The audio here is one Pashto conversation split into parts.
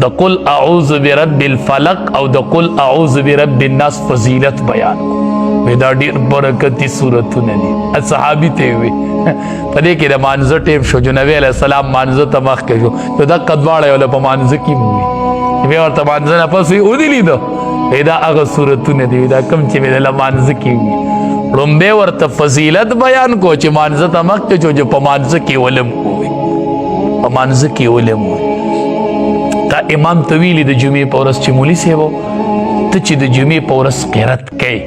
د قل اعوذ برب الفلق او د قل اعوذ برب الناس فضیلت بیان وی دا ډیر برکتی سورتونه دي. صحابي ته وی په دې کې د مانزه ټیم شو جو نبی علیہ السلام مانزه ته مخ کې شو نو دا قدواړه ولا په مانزه کې موي بیا ورته مانزه نه پسې ودی لیدو دا هغه سورتونه دي دا کم چې د مانزه کې وي لومبه ورته فضیلت بیان کو چې مانزه ته مخ کې جو په مانزه کې ولم وي په مانزه کې ولم وي. تا امام طویلی د جمعې په ورځ چې مولي صاحب ته چې د جمعې په ورځ قرات کوي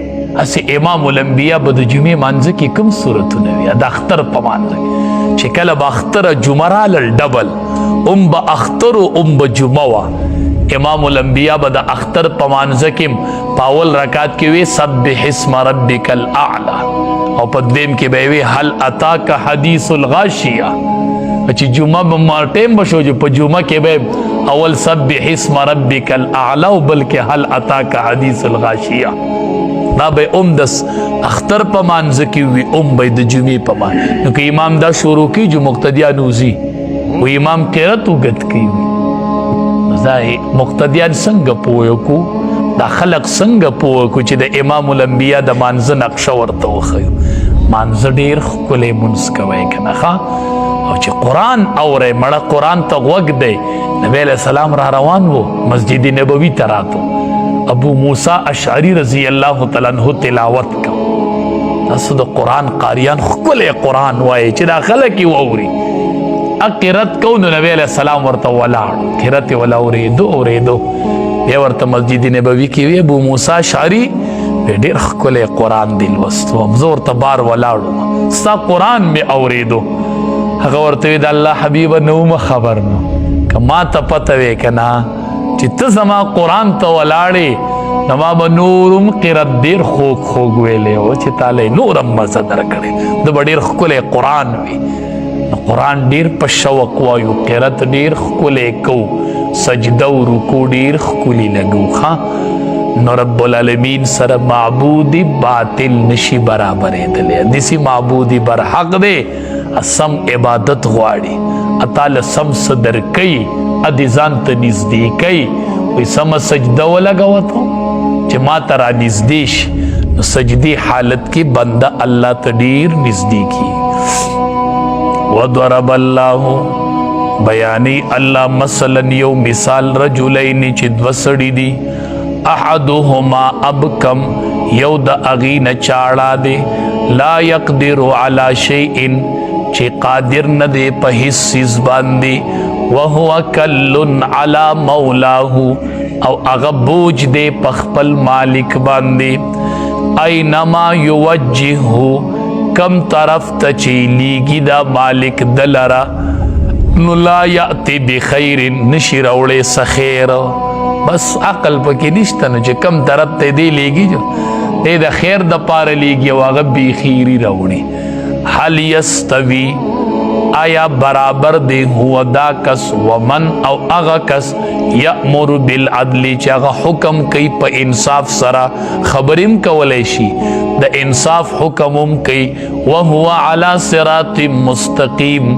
اسې امام الانبیاء به د جمعې مانځه کې کوم سورتونه وي د اختر په مانځه کې چې کله به اختر جمعه راغلل ډبل به اختر او به جمعه وه امام الانبیاء به د اختر په مانځه کې په اول رکعت کې وي سبح اسم ربک الاعلی او په دویم کې به وي هل اتاک حدیث الغاشیه چې جمعه به مارټیم بشو جو په جمعه کې به اول سبح اسم ربک الاعلی او بلکې هل اتاک حدیث الغاشیه دا به دس اختر په مانځه کې وي به د جمعې په مانځه نو که امام دا شروع کی جو مقتدیان وزي و امام قرات وګت کوي دا مقتدیان څنګه پوه کو دا خلق څنګه پوه کو چې د امام الانبیاء د مانځه نقشه ورته وخیو مانځه ډیر ښکلی مونځ کوی کنه ښه او چې قرآن اوره مړه قرآن ته غوږ دی نبی علیہ السلام را روان وو مسجد نبوی ته راتو ابو موسی اشعری رضی اللہ تعالی عنہ تلاوت کو تاسو د قرآن قاریان ښکلی قرآن وایي چې دا خلک یې واوري قرات کو نو نبی علیہ السلام ورته ولاړ قرات یې ولا اورېدو بیا ورته مسجد نبوی کې وی ابو موسی اشعری ډېر ښکلی قرآن دی لوستو زه ورته بار ولاړم ستا قرآن مې اورېدو هغه ورته وی د الله حبیبه نو مه خبر نو که ما ته پته وی که نه چې ته زما قرآن ته ولاړې نو ما به نورم قرات ډېر خوږ خوږ ویلی و چې تاله نورم مزه درکړې ده به ډېر ښکلی قرآن وي نو قرآن ډېر په شوق وایو قرات ډېر ښکلی کوو سجده او رکوع ډېر ښکلي لګو ښه نو رب العالمین سره معبودی باطل نشي برابرېدلی داسې معبودی برحق دی سم عبادت غواړي اتاله سم څه درکوي ادې ځان ته نږدې کوي وایي سمه سجده ولګوه ته چې ما ته را نږدې شي نو سجدې حالت کې بنده الله ته ډېر نږدې کي وضرب الله بیانی الله مثلا یو مثال رجلین چې دوه سړي دي احدهما ابکم یو د هغې نه چاړه دی لا یقدر علی شیء چې قادر نه دی په هیڅ څیز باندې وهو کل علی مولاه او هغه بوج دی په خپل مالک باندې اینما یوجهه کم طرف ته چې لیږي دا مالک دلره نو لا یأتی بخیر نشي راوړی څه خیر بس عقل پکې نشته نو چې کم طرف ته دی لیږي جو دی د خیر دپاره لیږي او هغه بېخیري راوړي حل یستوي آیا برابر دی هو دا کس ومن او اغا کس یأمر بالعدل چې هغه حکم کوي په انصاف سره خبریم کولی شي د انصاف حکمم کوي وهو علی صراط مستقیم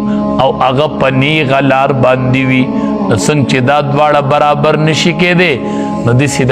او هغه په نیغه لار باندې وي نو څنګه چې دا دواړه برابر نشي کېدی نو داسې